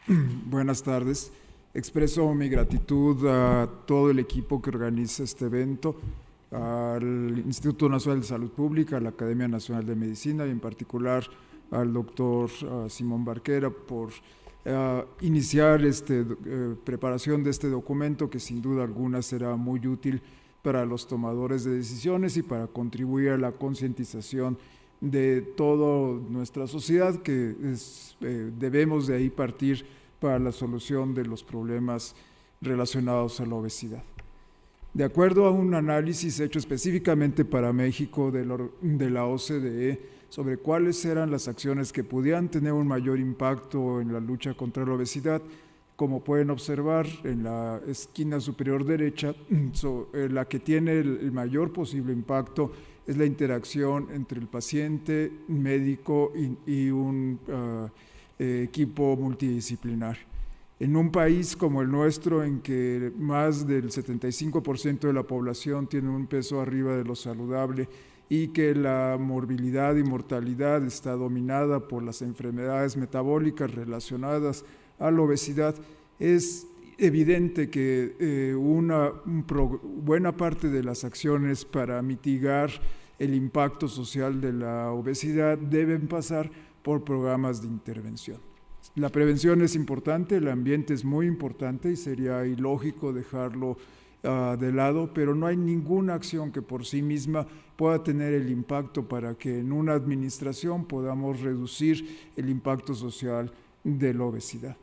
Buenas tardes. Expreso mi gratitud a todo el equipo que organiza este evento, al Instituto Nacional de Salud Pública, a la Academia Nacional de Medicina y en particular al doctor Simón Barquera por iniciar preparación de este documento que sin duda alguna será muy útil para los tomadores de decisiones y para contribuir a la concientización de toda nuestra sociedad, que debemos de ahí partir para la solución de los problemas relacionados a la obesidad. De acuerdo a un análisis hecho específicamente para México de la OCDE sobre cuáles eran las acciones que pudieran tener un mayor impacto en la lucha contra la obesidad, como pueden observar en la esquina superior derecha, la que tiene el mayor posible impacto es la interacción entre el paciente, médico y un equipo multidisciplinar. En un país como el nuestro, en que más del 75% de la población tiene un peso arriba de lo saludable y que la morbilidad y mortalidad está dominada por las enfermedades metabólicas relacionadas a la obesidad, es evidente que buena parte de las acciones para mitigar el impacto social de la obesidad deben pasar por programas de intervención. La prevención es importante, el ambiente es muy importante y sería ilógico dejarlo de lado, pero no hay ninguna acción que por sí misma pueda tener el impacto para que en una administración podamos reducir el impacto social de la obesidad.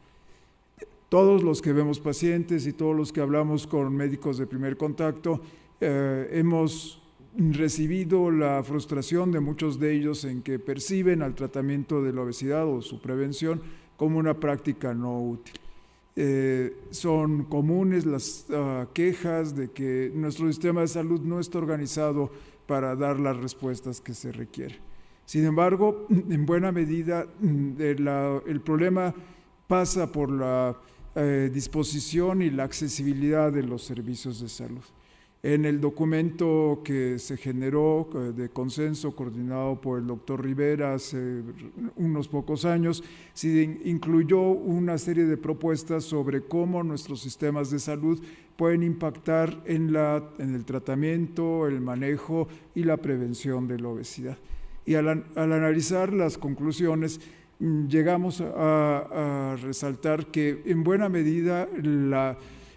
Todos los que vemos pacientes y todos los que hablamos con médicos de primer contacto hemos recibido la frustración de muchos de ellos en que perciben al tratamiento de la obesidad o su prevención como una práctica no útil. Son comunes las quejas de que nuestro sistema de salud no está organizado para dar las respuestas que se requieren. Sin embargo, en buena medida, el problema pasa por la disposición y la accesibilidad de los servicios de salud. En el documento que se generó de consenso coordinado por el doctor Rivera hace unos pocos años, se incluyó una serie de propuestas sobre cómo nuestros sistemas de salud pueden impactar en el tratamiento, el manejo y la prevención de la obesidad. Y al analizar las conclusiones, llegamos a resaltar que en buena medida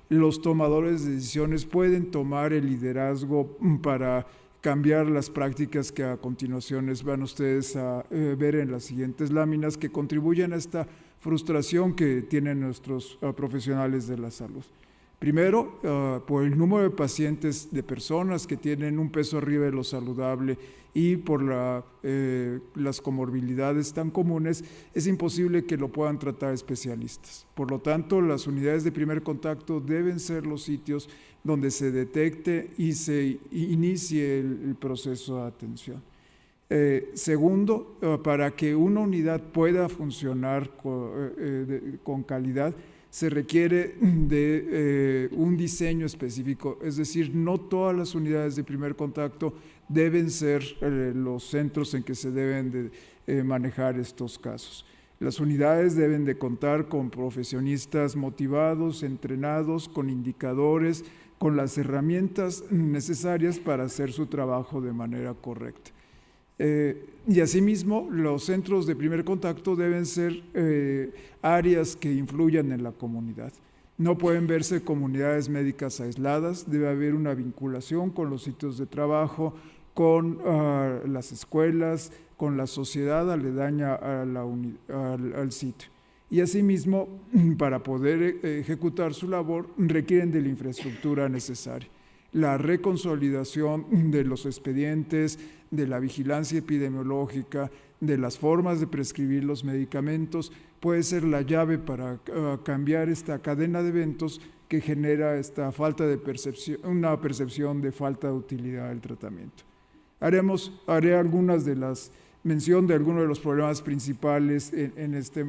los tomadores de decisiones pueden tomar el liderazgo para cambiar las prácticas que a continuación van ustedes a ver en las siguientes láminas, que contribuyen a esta frustración que tienen nuestros profesionales de la salud. Primero, por el número de pacientes, de personas que tienen un peso arriba de lo saludable y por las comorbilidades tan comunes, es imposible que lo puedan tratar especialistas. Por lo tanto, las unidades de primer contacto deben ser los sitios donde se detecte y se inicie el proceso de atención. Segundo, para que una unidad pueda funcionar con calidad, se requiere de un diseño específico, es decir, no todas las unidades de primer contacto deben ser los centros en que se deben de manejar estos casos. Las unidades deben de contar con profesionistas motivados, entrenados, con indicadores, con las herramientas necesarias para hacer su trabajo de manera correcta. Y asimismo, los centros de primer contacto deben ser áreas que influyan en la comunidad. No pueden verse comunidades médicas aisladas, debe haber una vinculación con los sitios de trabajo, con las escuelas, con la sociedad aledaña al sitio. Y asimismo, para poder ejecutar su labor, requieren de la infraestructura necesaria. La reconsolidación de los expedientes, de la vigilancia epidemiológica, de las formas de prescribir los medicamentos, puede ser la llave para cambiar esta cadena de eventos que genera esta falta de percepción, una percepción de falta de utilidad del tratamiento. Haré algunas de las mención de algunos de los problemas principales en este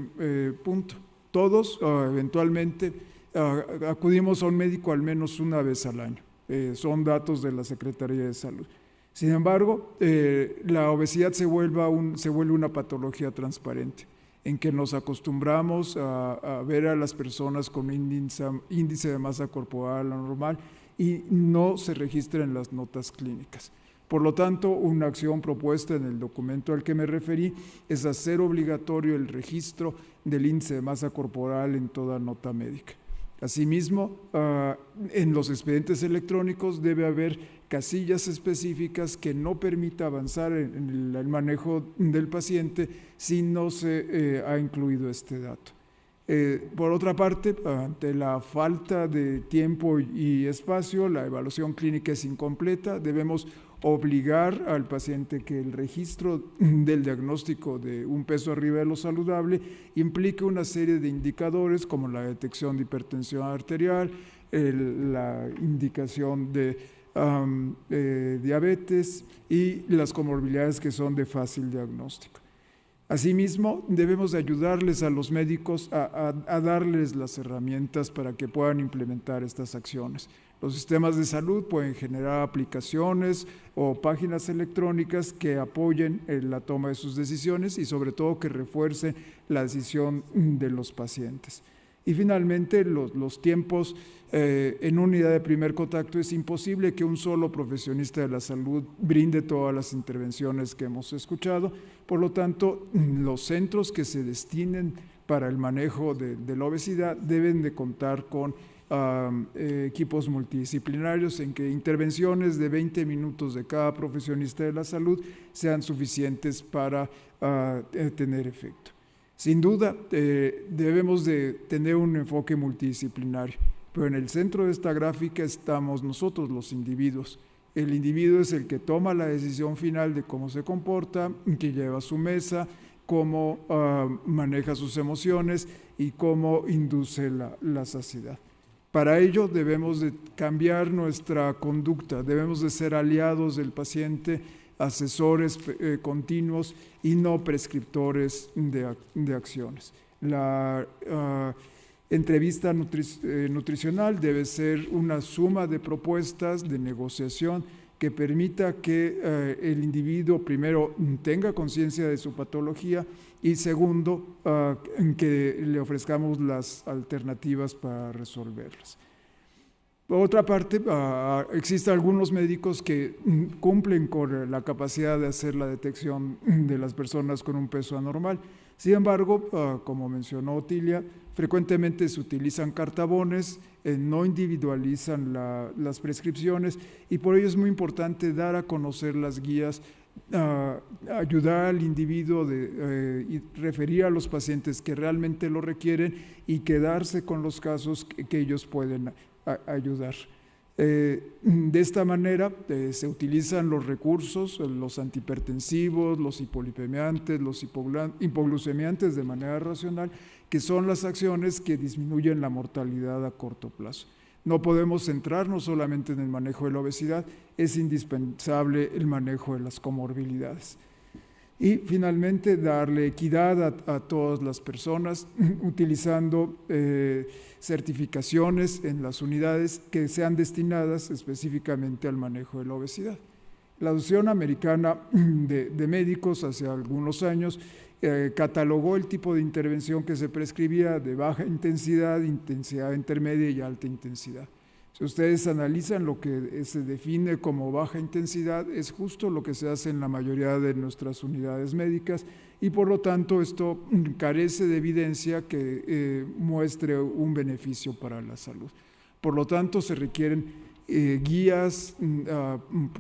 punto. Todos eventualmente acudimos a un médico al menos una vez al año. Son datos de la Secretaría de Salud. Sin embargo, la obesidad se vuelve una patología transparente. en que nos acostumbramos a ver a las personas con índice de masa corporal anormal y no se registra en las notas clínicas. Por lo tanto, una acción propuesta en el documento al que me referí es hacer obligatorio el registro del índice de masa corporal en toda nota médica. Asimismo, en los expedientes electrónicos debe haber casillas específicas que no permita avanzar en el manejo del paciente si no se ha incluido este dato. Por otra parte, ante la falta de tiempo y espacio, la evaluación clínica es incompleta. Debemos obligar al paciente que el registro del diagnóstico de un peso arriba de lo saludable implique una serie de indicadores como la detección de hipertensión arterial, la indicación de diabetes y las comorbilidades que son de fácil diagnóstico. Asimismo, debemos ayudarles a los médicos a darles las herramientas para que puedan implementar estas acciones. Los sistemas de salud pueden generar aplicaciones o páginas electrónicas que apoyen la toma de sus decisiones y sobre todo que refuercen la decisión de los pacientes. Y finalmente, los tiempos en unidad de primer contacto. Es imposible que un solo profesionista de la salud brinde todas las intervenciones que hemos escuchado. Por lo tanto, los centros que se destinen para el manejo de la obesidad deben de contar con equipos multidisciplinarios en que intervenciones de 20 minutos de cada profesionista de la salud sean suficientes para tener efecto. Sin duda, debemos de tener un enfoque multidisciplinario, pero en el centro de esta gráfica estamos nosotros, los individuos. El individuo es el que toma la decisión final de cómo se comporta, qué lleva a su mesa, cómo maneja sus emociones y cómo induce la saciedad. Para ello debemos de cambiar nuestra conducta, debemos de ser aliados del paciente, asesores continuos y no prescriptores de acciones. La entrevista nutricional debe ser una suma de propuestas de negociación que permita que el individuo primero tenga conciencia de su patología y segundo, que le ofrezcamos las alternativas para resolverlas. Por otra parte, existen algunos médicos que cumplen con la capacidad de hacer la detección de las personas con un peso anormal. Sin embargo, como mencionó Otilia, frecuentemente se utilizan cartabones, no individualizan las prescripciones y por ello es muy importante dar a conocer las guías, ayudar al individuo y referir a los pacientes que realmente lo requieren y quedarse con los casos que ellos pueden ayudar. De esta manera se utilizan los recursos, los antihipertensivos, los hipolipemiantes, los hipoglucemiantes de manera racional, que son las acciones que disminuyen la mortalidad a corto plazo. No podemos centrarnos solamente en el manejo de la obesidad, es indispensable el manejo de las comorbilidades. Y finalmente, darle equidad a todas las personas utilizando certificaciones en las unidades que sean destinadas específicamente al manejo de la obesidad. La Asociación Americana de Médicos hace algunos años catalogó el tipo de intervención que se prescribía de baja intensidad, intensidad intermedia y alta intensidad. Si ustedes analizan lo que se define como baja intensidad, es justo lo que se hace en la mayoría de nuestras unidades médicas y por lo tanto esto carece de evidencia que muestre un beneficio para la salud. Por lo tanto, se requieren guías,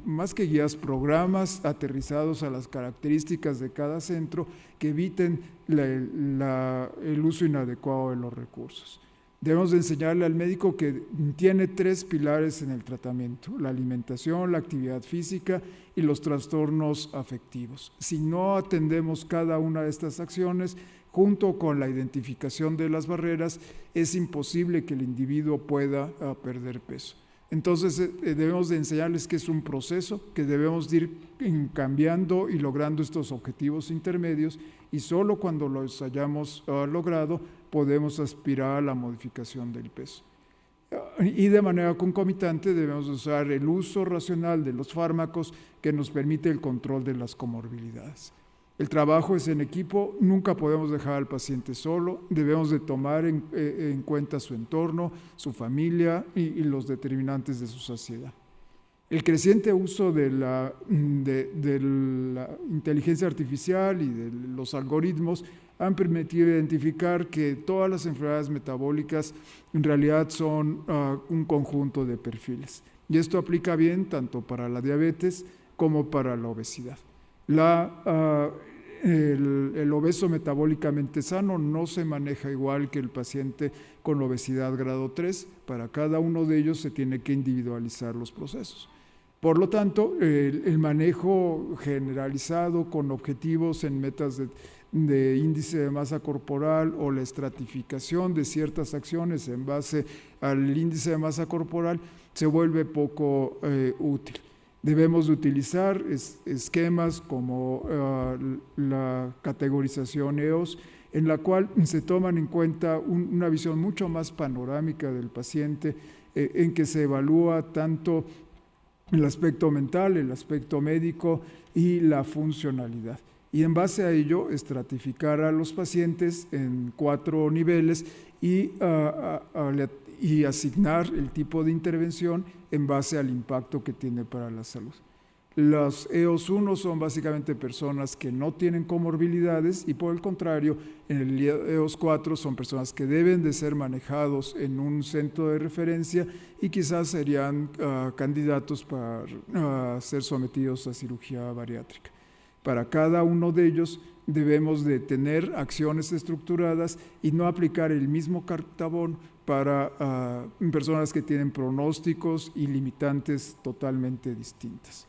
más que guías, programas aterrizados a las características de cada centro que eviten el uso inadecuado de los recursos. Debemos de enseñarle al médico que tiene 3 pilares en el tratamiento: la alimentación, la actividad física y los trastornos afectivos. Si no atendemos cada una de estas acciones, junto con la identificación de las barreras, es imposible que el individuo pueda perder peso. Entonces debemos de enseñarles que es un proceso, que debemos de ir cambiando y logrando estos objetivos intermedios y solo cuando los hayamos logrado podemos aspirar a la modificación del peso. Y de manera concomitante debemos usar el uso racional de los fármacos que nos permite el control de las comorbilidades. El trabajo es en equipo, nunca podemos dejar al paciente solo, debemos de tomar en cuenta su entorno, su familia y los determinantes de su saciedad. El creciente uso de la inteligencia artificial y de los algoritmos han permitido identificar que todas las enfermedades metabólicas en realidad son un conjunto de perfiles. Y esto aplica bien tanto para la diabetes como para la obesidad. El obeso metabólicamente sano no se maneja igual que el paciente con obesidad grado 3. Para cada uno de ellos se tiene que individualizar los procesos. Por lo tanto, el manejo generalizado con objetivos en metas de índice de masa corporal o la estratificación de ciertas acciones en base al índice de masa corporal se vuelve poco útil. Debemos de utilizar esquemas como la categorización EOS, en la cual se toman en cuenta una visión mucho más panorámica del paciente, en que se evalúa tanto el aspecto mental, el aspecto médico y la funcionalidad. Y en base a ello, estratificar a los pacientes en 4 niveles y asignar el tipo de intervención en base al impacto que tiene para la salud. Los EOS-1 son básicamente personas que no tienen comorbilidades y por el contrario, en el EOS-4 son personas que deben de ser manejados en un centro de referencia y quizás serían candidatos para ser sometidos a cirugía bariátrica. Para cada uno de ellos debemos de tener acciones estructuradas y no aplicar el mismo cartabón para personas que tienen pronósticos y limitantes totalmente distintas.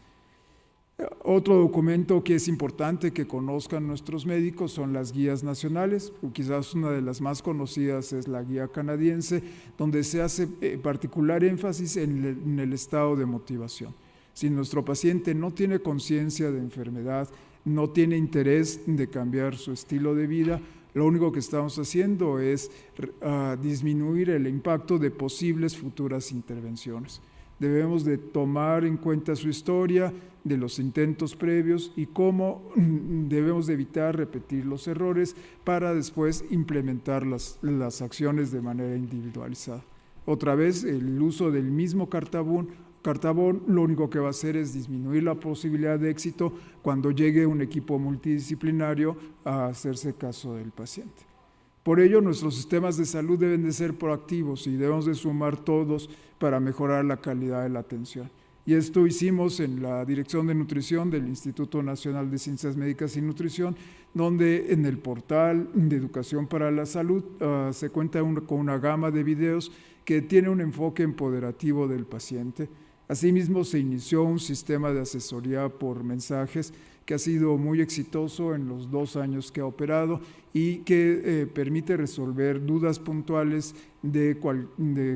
Otro documento que es importante que conozcan nuestros médicos son las guías nacionales, o quizás una de las más conocidas es la guía canadiense, donde se hace particular énfasis en el estado de motivación. Si nuestro paciente no tiene conciencia de enfermedad, no tiene interés de cambiar su estilo de vida, lo único que estamos haciendo es disminuir el impacto de posibles futuras intervenciones. Debemos de tomar en cuenta su historia, de los intentos previos y cómo debemos de evitar repetir los errores para después implementar las acciones de manera individualizada. Otra vez, el uso del mismo cartabón lo único que va a hacer es disminuir la posibilidad de éxito cuando llegue un equipo multidisciplinario a hacerse caso del paciente. Por ello, nuestros sistemas de salud deben de ser proactivos y debemos de sumar todos para mejorar la calidad de la atención. Y esto hicimos en la Dirección de Nutrición del Instituto Nacional de Ciencias Médicas y Nutrición, donde en el portal de Educación para la Salud se cuenta con una gama de videos que tiene un enfoque empoderativo del paciente. Asimismo, se inició un sistema de asesoría por mensajes que ha sido muy exitoso en los 2 años que ha operado y que permite resolver dudas puntuales de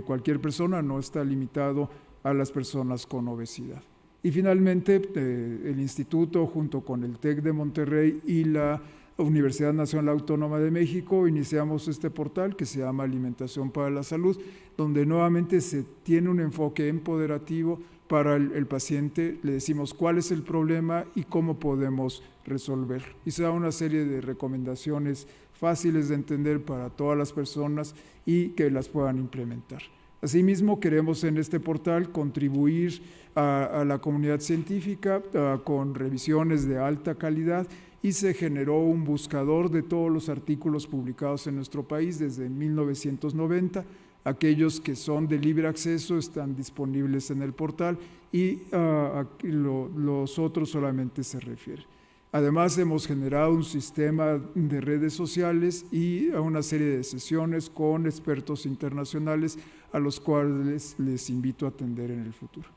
cualquier persona, no está limitado a las personas con obesidad. Y finalmente, el Instituto, junto con el TEC de Monterrey y la Universidad Nacional Autónoma de México, iniciamos este portal que se llama Alimentación para la Salud, donde nuevamente se tiene un enfoque empoderativo para el paciente. Le decimos cuál es el problema y cómo podemos resolver. Y se da una serie de recomendaciones fáciles de entender para todas las personas y que las puedan implementar. Asimismo, queremos en este portal contribuir a la comunidad científica con revisiones de alta calidad y se generó un buscador de todos los artículos publicados en nuestro país desde 1990. Aquellos que son de libre acceso están disponibles en el portal y los otros solamente se refieren. Además, hemos generado un sistema de redes sociales y una serie de sesiones con expertos internacionales a los cuales les invito a atender en el futuro.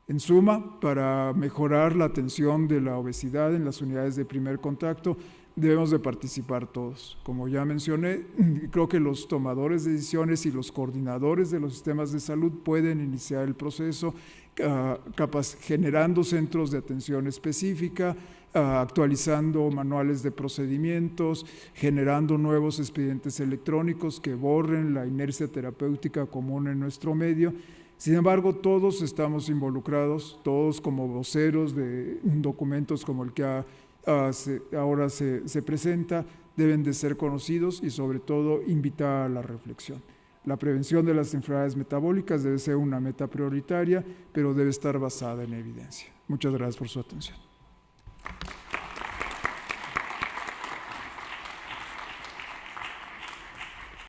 En suma, para mejorar la atención de la obesidad en las unidades de primer contacto, debemos de participar todos. Como ya mencioné, creo que los tomadores de decisiones y los coordinadores de los sistemas de salud pueden iniciar el proceso generando centros de atención específica, actualizando manuales de procedimientos, generando nuevos expedientes electrónicos que borren la inercia terapéutica común en nuestro medio. Sin embargo, todos estamos involucrados, todos como voceros de documentos como el que ha ahora se presenta, deben de ser conocidos y sobre todo invitar a la reflexión. La prevención de las enfermedades metabólicas debe ser una meta prioritaria, pero debe estar basada en evidencia. Muchas gracias por su atención.